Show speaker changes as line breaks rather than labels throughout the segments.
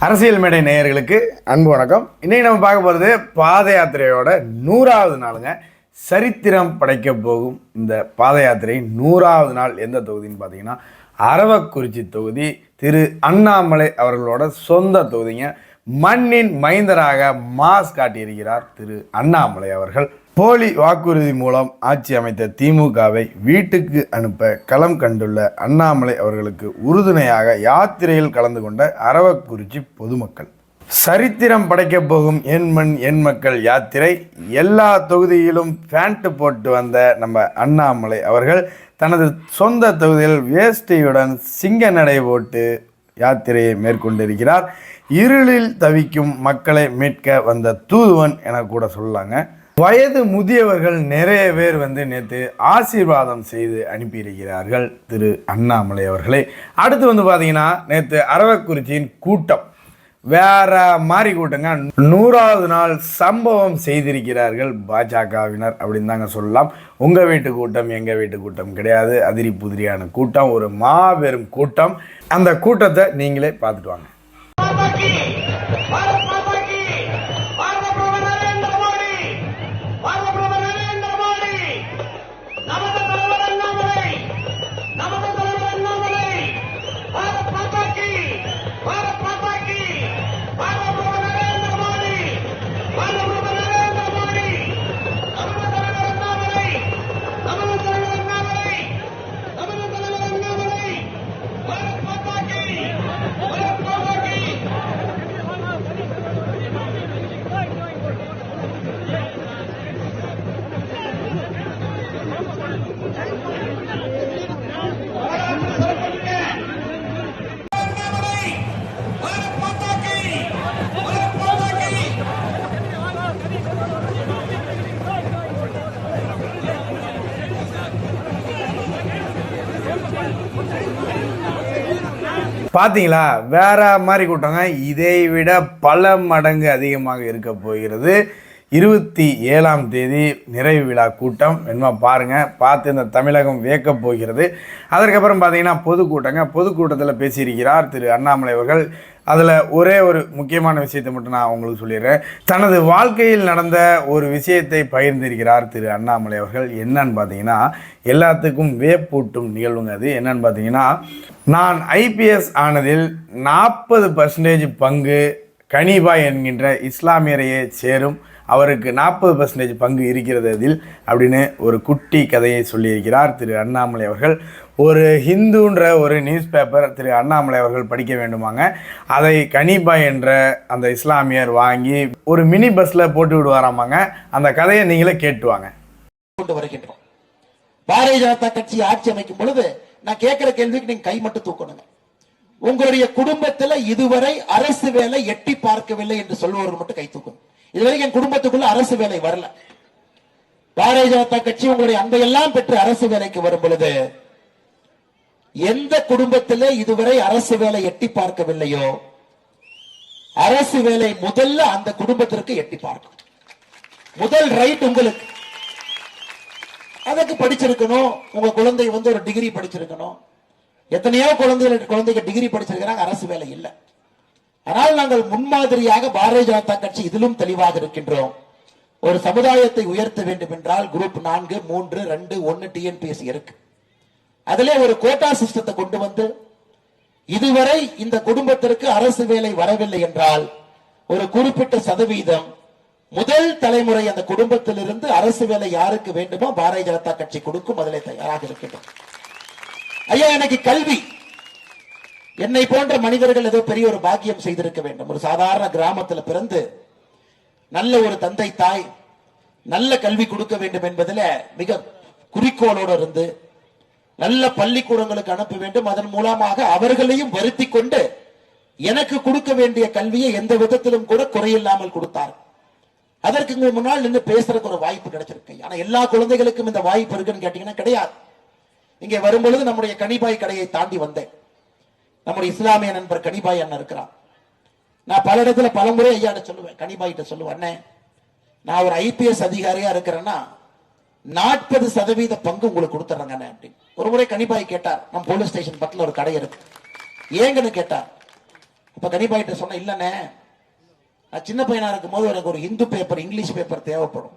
அரசியல் மேடை நேயர்களுக்கு அன்பு வணக்கம். இன்னைக்கு நம்ம பார்க்க போகிறது பாத யாத்திரையோட 100வது நாளுங்க. சரித்திரம் படைக்க போகும் இந்த பாத யாத்திரை 100வது நாள் எந்த தொகுதின்னு பார்த்தீங்கன்னா அரவக்குறிச்சி தொகுதி. திரு அண்ணாமலை அவர்களோட சொந்த தொகுதிங்க. மண்ணின் மைந்தராக மாஸ் காட்டியிருக்கிறார் திரு அண்ணாமலை அவர்கள். போலி வாக்குறுதி மூலம் ஆட்சி அமைத்த திமுகவை வீட்டுக்கு அனுப்ப களம் கண்டுள்ள அண்ணாமலை அவர்களுக்கு உறுதுணையாக யாத்திரையில் கலந்து கொண்ட அரவக்குறிச்சி பொதுமக்கள். சரித்திரம் படைக்க போகும் என் மண் என் மக்கள் யாத்திரை. எல்லா தொகுதியிலும் பேண்ட் போட்டு வந்த நம்ம அண்ணாமலை அவர்கள் தனது சொந்த தொகுதியில் வேஷ்டியுடன் சிங்க நடை போட்டு யாத்திரையை மேற்கொண்டிருக்கிறார். இருளில் தவிக்கும் மக்களை மீட்க வந்த தூதுவன் என கூட சொல்லலாங்க. வயது முதியவர்கள் நிறைய பேர் நேற்று ஆசீர்வாதம் செய்து அனுப்பியிருக்கிறார்கள் திரு அண்ணாமலை அவர்களை. அடுத்து பார்த்தீங்கன்னா நேற்று அரவக்குறிச்சியின் கூட்டம் வேற மாதிரி கூட்டங்க. 100வது நாள் சம்பவம் செய்திருக்கிறார்கள் பாஜகவினர் அப்படின்னு தாங்க சொல்லலாம். உங்கள் வீட்டு கூட்டம் எங்கள் வீட்டு கூட்டம் கிடையாது, அதிரி புதிரியான கூட்டம், ஒரு மாபெரும் கூட்டம். அந்த கூட்டத்தை நீங்களே பார்த்துட்டு வாங்க. பார்த்தீங்களா, வேற மாதிரி கூட்டங்க. இதை விட பல மடங்கு அதிகமாக இருக்க போகிறது. 27ஆம் தேதி நிறைவு விழா கூட்டம் என்னமா பாருங்கள். பார்த்து இந்த தமிழகம் வியக்க போகிறது. அதற்கப்புறம் பார்த்தீங்கன்னா பொதுக்கூட்டங்க. பொதுக்கூட்டத்தில் பேசியிருக்கிறார் திரு அண்ணாமலை அவர்கள். அதில் ஒரே ஒரு முக்கியமான விஷயத்தை மட்டும் நான் உங்களுக்கு சொல்லிடுறேன். தனது வாழ்க்கையில் நடந்த ஒரு விஷயத்தை பகிர்ந்திருக்கிறார் திரு அண்ணாமலை அவர்கள். என்னன்னு பார்த்தீங்கன்னா எல்லாத்துக்கும் வேப்பூட்டும் நிகழ்வுங்க. அது என்னன்னு பார்த்தீங்கன்னா, நான் ஐபிஎஸ் ஆனதில் 40% பங்கு கனிபாய் என்கின்ற இஸ்லாமியரையே சேரும். அவருக்கு 40% பங்கு இருக்கிறது அதில் அப்படின்னு ஒரு குட்டி கதையை சொல்லியிருக்கிறார் திரு அண்ணாமலை அவர்கள். ஒரு ஹிந்துன்ற ஒரு நியூஸ் பேப்பர் திரு அண்ணாமலை அவர்கள் படிக்க வேண்டுமாங்க. அதை கனிபாய் என்ற அந்த இஸ்லாமியர் வாங்கி ஒரு மினி பஸ்ல போட்டு விடுவாராமாங்க. அந்த கதையை நீங்களே கேட்டுவாங்க.
கொண்டு வருகின்றோம். பாரதிய ஜனதா கட்சி ஆட்சி அமைக்கும் பொழுது நான் கேட்கிற கேள்விக்கு நீங்க கை மட்டும் தூக்கணுங்க. உங்களுடைய குடும்பத்தில் இதுவரை அரசு வேலை எட்டி பார்க்கவில்லை என்று சொல்லுவவர் மட்டும் கை தூக்கணும். இதுவரைக்கும் என் குடும்பத்துக்குள்ள அரசு வேலை வரல. பாரதிய ஜனதா கட்சி உங்களுடைய அன்பையெல்லாம் பெற்று அரசு வேலைக்கு வரும் பொழுது எந்த குடும்பத்திலே இதுவரை அரசு வேலை எட்டி பார்க்கவில்லையோ அரசு வேலை முதல்ல அந்த குடும்பத்திற்கு எட்டி பார்க்கும். முதல் ரைட் உங்களுக்கு. அதுக்கு படிச்சிருக்கணும். உங்க குழந்தை ஒரு டிகிரி படிச்சிருக்கணும். எத்தனையோ குழந்தைங்க டிகிரி படிச்சிருக்கிறாங்க, அரசு வேலை இல்லை. ஆனால் நாங்கள் முன்மாதிரியாக பாரதிய ஜனதா கட்சி இதிலும் தெளிவாக இருக்கின்றோம். ஒரு சமுதாயத்தை உயர்த்த வேண்டும் என்றால் குரூப் 4, 3, 2, 1 டிஎன்பிஎஸ்சி இருக்கு. அதிலே ஒரு கோட்டா சிஸ்டத்தை கொண்டு வந்து இதுவரை இந்த குடும்பத்திற்கு அரசு வேலை வரவில்லை என்றால் ஒரு குறிப்பிட்ட சதவீதம் முதல் தலைமுறை அந்த குடும்பத்தில் இருந்து அரசு வேலை யாருக்கு வேண்டுமோ பாரதிய ஜனதா கட்சி கொடுக்கும். அதில் தயாராக இருக்கின்றோம். ஐயா, எனக்கு கல்வி, என்னை போன்ற மனிதர்கள் ஏதோ பெரிய ஒரு பாக்கியம் செய்திருக்க வேண்டும். ஒரு சாதாரண கிராமத்தில் பிறந்து நல்ல ஒரு தந்தை தாய் நல்ல கல்வி கொடுக்க வேண்டும் என்பதில் மிக குறிக்கோளோடு இருந்து நல்ல பள்ளிக்கூடங்களுக்கு அனுப்ப வேண்டும். அதன் மூலமாக அவர்களையும் வருத்தி கொண்டு எனக்கு கொடுக்க வேண்டிய கல்வியை எந்த விதத்திலும் கூட குறையில்லாமல் கொடுத்தார். அதற்கு முன்னால் நின்று பேசுறதுக்கு ஒரு வாய்ப்பு கிடைச்சிருக்கு. ஆனா எல்லா குழந்தைகளுக்கும் இந்த வாய்ப்பு இருக்குன்னு கேட்டீங்கன்னா கிடையாது. இங்கே வரும்பொழுது நம்முடைய கனிபாய் கடையை தாண்டி வந்தேன். நம்முடைய இஸ்லாமிய நண்பர் கனிபாய் அண்ணன் இருக்கிறான். நான் பல இடத்துல பலமுறை ஐயாட்ட சொல்லுவேன், கனிபாய்கிட்ட சொல்லுவேன், அண்ணே நான் ஒரு ஐபிஎஸ் அதிகாரியா இருக்கிறேன்னா 40% பங்கு உங்களுக்கு கொடுத்துறாங்க அப்படின்னு. ஒரு முறை கனிபாய் கேட்டார், நம்ம போலீஸ் ஸ்டேஷன் பக்கத்துல ஒரு கடை இருக்கு, ஏங்கன்னு கேட்டார். அப்ப கனிபாயிட்ட சொன்ன, இல்லண்ணே நான் சின்ன பையனா இருக்கும்போது எனக்கு ஒரு இந்து பேப்பர், இங்கிலீஷ் பேப்பர் தேவைப்படும்.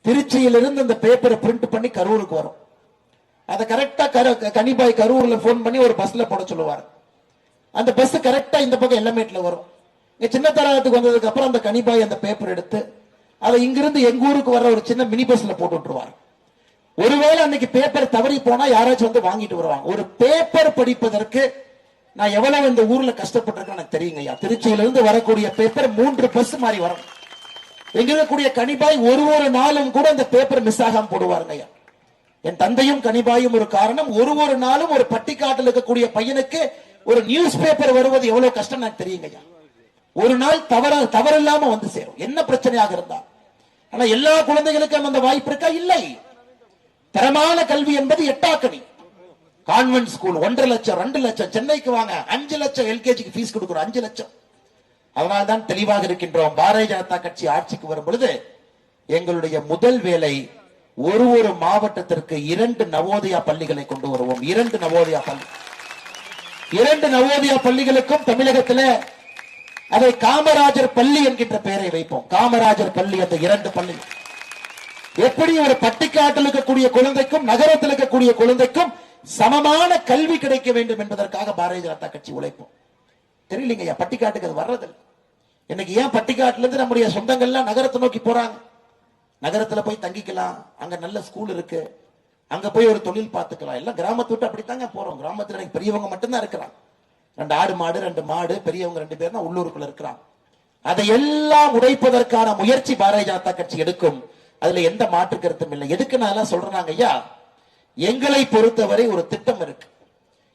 திருச்சியிலிருந்து அந்த பேப்பரை பிரிண்ட் பண்ணி கரூருக்கு வரும். அதை கரெக்டா கனிபாய் கரூர்ல போன் பண்ணி ஒரு பஸ்ல போட சொல்லுவார். அந்த பஸ் கரெக்டா இந்த பக்கம் எல்லமேட்ல வரும். இங்க சின்ன தரகத்துக்கு வந்ததுக்கு அப்புறம் அந்த கனிபாய் அந்த பேப்பர் எடுத்து அதை இங்கிருந்து எங்க ஊருக்கு வர ஒரு சின்ன மினி பஸ்ல போட்டு விட்டுருவார். ஒருவேளை அன்னைக்கு பேப்பர் தவறி போனா யாராச்சும் வந்து வாங்கிட்டு வருவாங்க. ஒரு பேப்பர் படிப்பதற்கு நான் எவ்வளவு இந்த ஊர்ல கஷ்டப்பட்டிருக்கேன் எனக்கு தெரியுங்க ஐயா. திருச்சியிலிருந்து வரக்கூடிய பேப்பர் 3 பஸ் மாறி வரும். எங்க இருக்கக்கூடிய கனிபாய் ஒரு நாளும் கூட அந்த பேப்பர் மிஸ் ஆகாம போடுவாருங்க ஐயா. என் தந்தையும் கனிபாயும் ஒரு காரணம். ஒரு நாளும் ஒரு பட்டிக்காட்டில் இருக்கக்கூடிய பையனுக்கு ஒரு நியூஸ் பேப்பர் வருவது எவ்வளவு கஷ்டம் எனக்கு தெரியுங்க ஐயா. ஒரு நாள் தவறில்லாம வந்து சேரும், என்ன பிரச்சனையாக இருந்தா. ஆனா எல்லா குழந்தைகளுக்கும் அந்த வாய்ப்பு இருக்கா? இல்லை. தரமான கல்வி என்பது எட்டாக்கணி. கான்வென்ட் ஸ்கூல் 1.5 லட்சம் 2 லட்சம், சென்னைக்கு வாங்க 5 லட்சம் எல்கேஜிக்கு ஃபீஸ் கொடுக்கிறோம், 5 லட்சம். அதனால்தான் தெளிவாக இருக்கின்றோம். பாரதிய ஜனதா கட்சி ஆட்சிக்கு வரும் பொழுது எங்களுடைய முதல் வேலை ஒரு மாவட்டத்திற்கு 2 நவோதயா பள்ளிகளை கொண்டு வருவோம். 2 நவோதயா பள்ளி, 2 நவோதயா பள்ளிகளுக்கும் தமிழகத்தில் அதை காமராஜர் பள்ளி என்கின்ற பெயரை வைப்போம். காமராஜர் பள்ளி, அந்த 2 பள்ளி. எப்படி ஒரு பட்டிக்காட்டில் இருக்கக்கூடிய குழந்தைக்கும் நகரத்தில் இருக்கக்கூடிய குழந்தைக்கும் சமமான கல்வி கிடைக்க வேண்டும் என்பதற்காக பாரதிய ஜனதா கட்சி உழைப்போம். தெரியலீங்க, பட்டிக்காட்டுக்கு அது வர்றதில்லை. இன்னைக்கு ஏன் பட்டிக்காட்டுல இருந்து நம்முடைய சொந்தங்கள்லாம் நகரத்தை நோக்கி போறாங்க? நகரத்துல போய் தங்கிக்கலாம், அங்க நல்ல ஸ்கூல் இருக்கு, அங்க போய் ஒரு தொழில் பார்த்துக்கலாம். எல்லாம் கிராமத்தை விட்டு அப்படித்தாங்க போறோம். கிராமத்துல எனக்கு பெரியவங்க மட்டும்தான் இருக்கிறாங்க. 2 ஆடு மாடு, 2 மாடு, பெரியவங்க 2 பேர் தான் உள்ளூருக்குள்ள இருக்கிறாங்க. அதையெல்லாம் உடைப்பதற்கான முயற்சி பாரதிய ஜனதா கட்சி எடுக்கும். அதுல எந்த மாற்று கருத்தும் இல்லை. எதுக்கு நான் எல்லாம் சொல்றேன் ஐயா, எங்களை பொறுத்தவரை ஒரு திட்டம் இருக்கு.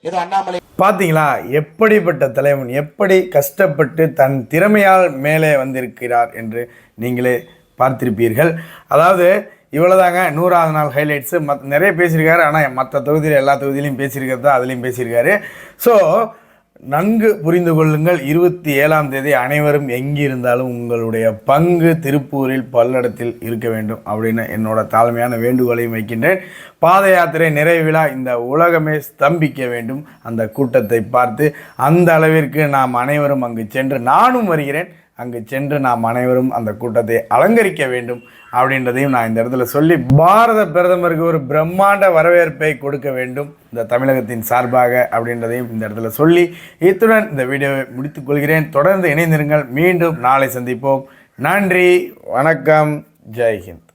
ஏதோ அண்ணாமலை
பாத்தீங்களா, எப்படிப்பட்ட தலைவன், எப்படி கஷ்டப்பட்டு தன் திறமையால் மேலே வந்திருக்கிறார் என்று நீங்களே பார்த்திருப்பீர்கள். அதாவது இவ்வளோதாங்க 100வது நாள் ஹைலைட்ஸு. நிறைய பேசியிருக்காரு, ஆனால் மற்ற தொகுதியில் எல்லா தொகுதியிலையும் பேசியிருக்கிறது தான், அதுலேயும் பேசியிருக்காரு. ஸோ நன்கு புரிந்து கொள்ளுங்கள். 27ஆம் தேதி அனைவரும் எங்கிருந்தாலும் உங்களுடைய பங்கு திருப்பூரில் பல்லடத்தில் இருக்க வேண்டும் அப்படின்னு என்னோட தாழ்மையான வேண்டுகோளையும் வைக்கின்றேன். பாத யாத்திரை நிறைவு விழா இந்த உலகமே ஸ்தம்பிக்க வேண்டும் அந்த கூட்டத்தை பார்த்து. அந்த அளவிற்கு நாம் அனைவரும் அங்கு சென்று, நானும் வருகிறேன், அங்கு சென்று நாம் அனைவரும் அந்த கூட்டத்தை அலங்கரிக்க வேண்டும் அப்படின்றதையும் நான் இந்த இடத்துல சொல்லி, பாரத பிரதமருக்கு ஒரு பிரம்மாண்ட வரவேற்பை கொடுக்க வேண்டும் இந்த தமிழகத்தின் சார்பாக அப்படின்றதையும் இந்த இடத்துல சொல்லி, இத்துடன் இந்த வீடியோவை முடித்துக் கொள்கிறேன். தொடர்ந்து இணைந்திருங்கள். மீண்டும் நாளை சந்திப்போம். நன்றி, வணக்கம், ஜெய்ஹிந்த்.